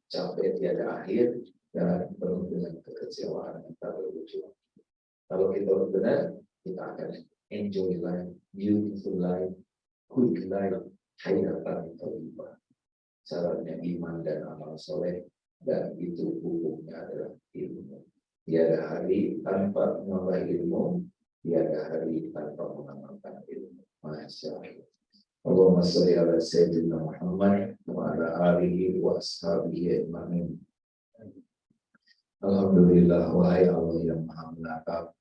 capek tiada akhir, dan penuh dengan kekecewaan yang tak berujung. Kalau kita benar, kita akan enjoy life, beautiful life, good life, hayatan thayyibah. Syaratnya iman dan amal soleh, dan itu hukumnya adalah ilmu. Tiada hari tanpa menambah ilmu, tiada hari tanpa mengamalkan ilmu. Masya Allah. Allahumma sholli ala sayyidina Muhammad wa ala alihi wa ashabihi ajma'in. Alhamdulillah, wahai Allah yang maha menatap,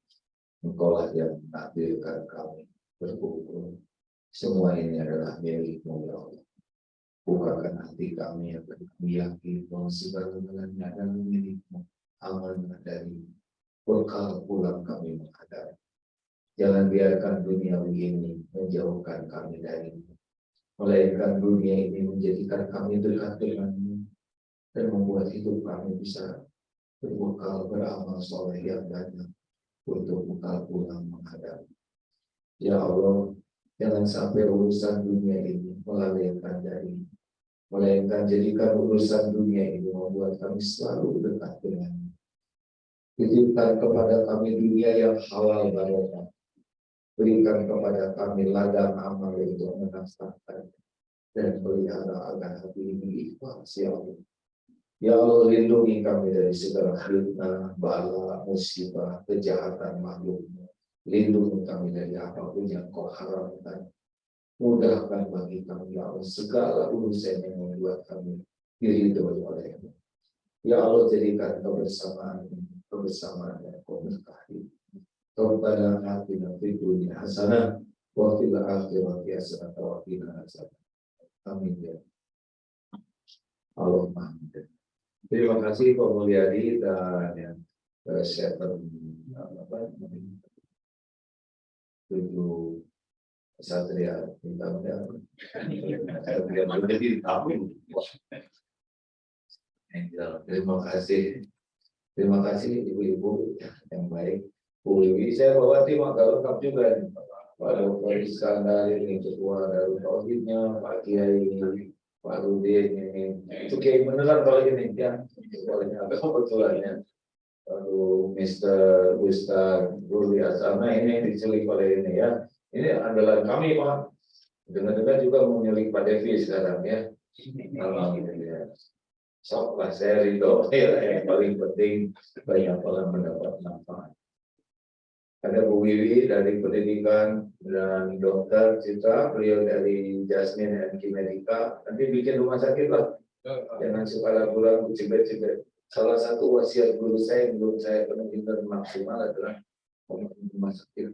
Engkaulah yang menakdirkan kami berkumpul. Semua ini adalah milik-Mu ya Allah. Bukakan hati kami agar kami yakin bahwa segala-galanya adalah milik-Mu, amanah dari bekal pulang kami menghadap. Jangan biarkan dunia ini menjauhkan kami dari-Mu, melainkan dunia ini menjadikan kami dekat dengan-Mu dan membuat hidup kami bisa berbekal beramal soleh yang banyak untuk bekal pulang menghadap. Ya Allah, jangan sampai urusan dunia ini melalaikan dari, melainkan jadikan urusan dunia ini membuat kami selalu dekat dengan. Titipkan kepada kami dunia yang halal barokah. Berikan kepada kami ladang amal untuk menafkahkan dan pelihara agar hati ini ikhlas ya Allah. Ya Allah, lindungi kami dari segala fitnah, bala, musibah, kejahatan makhluk-Mu. Lindungi kami dari apapun yang Kau haramkan. Mudahkan bagi kami ya Allah segala urusan yang membuat kami diridhoi oleh-Mu. Ya Allah, jadikan kebersamaan yang Kau berkahi. Rabbana atina fid dunya hasanah wa fil akhirati hasanah wa qina adzabannar. Amin ya Allahumma amin. Terima kasih Pak Mulyadi dan yang Seven 7 Satria terima kasih ibu-ibu yang baik. Bu Wiwi, saya bawa tim agak lengkap juga nih. Pak Dr. Iskandar ini ketua Darul Tauhidnya, Pak Kiai Pak Rudin ini, itu Kiai beneran kalau ini ya, bolehnya apa kebetulannya. Lalu Mr. Ustaz Ruli Asama ini diculik oleh ini ya. Ini andalan kami Pak. Dengar-dengar juga mau nyulik Pak Devi sekarang ya. Alhamdulillah. Sok lah saya ridho ya, yang paling penting banyak orang mendapat manfaat. Ada Bu Wiwi dari pendidikan dan dokter Citra, beliau dari Jasmine dan Kimedika. Nanti bikin rumah sakit lah. Jangan suka lagu-lagu cibet-cibet. Salah satu wasiat guru saya yang belum saya penuhi maksimal adalah rumah sakit.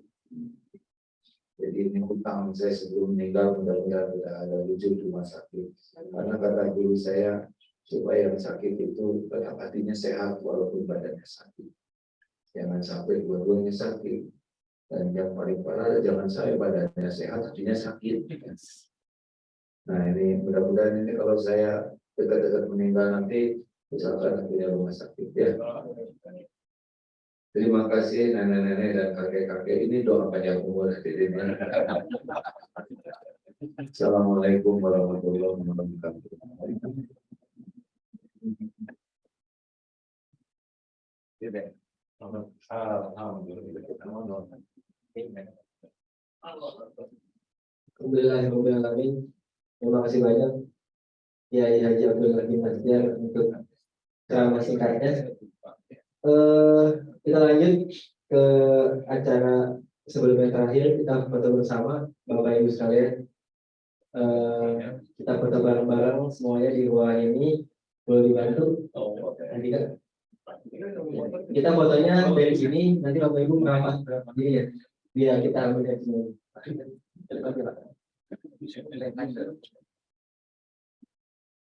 Jadi ini hutang saya sebelum meninggal, mudah-mudahan tidak ada wujud rumah sakit. Karena kata guru saya, supaya yang sakit itu tetap hatinya sehat walaupun badannya sakit. Jangan sampai dua-duanya sakit. Dan yang paling parah, jangan sampai badannya sehat, hatinya sakit. Nah ini mudah-mudahan ini kalau saya dekat-dekat meninggal nanti, misalkan punya rumah sakit ya. Terima kasih nenek-nenek dan kakek-kakek. Ini doa panjang umur. Assalamualaikum warahmatullahi wabarakatuh. Alhamdulillah. Terima kasih banyak Kiai Haji Abdul Rahim Azhar untuk ceramah singkatnya. Kita lanjut ke acara sebelumnya terakhir, kita foto bersama Bapak Ibu sekalian. Kita foto bareng-bareng semuanya di ruangan ini. Boleh dibantu? Nanti kan kita fotonya dari sini, nanti Bapak Ibu merapat ini ya, biar kita ambil dari sini.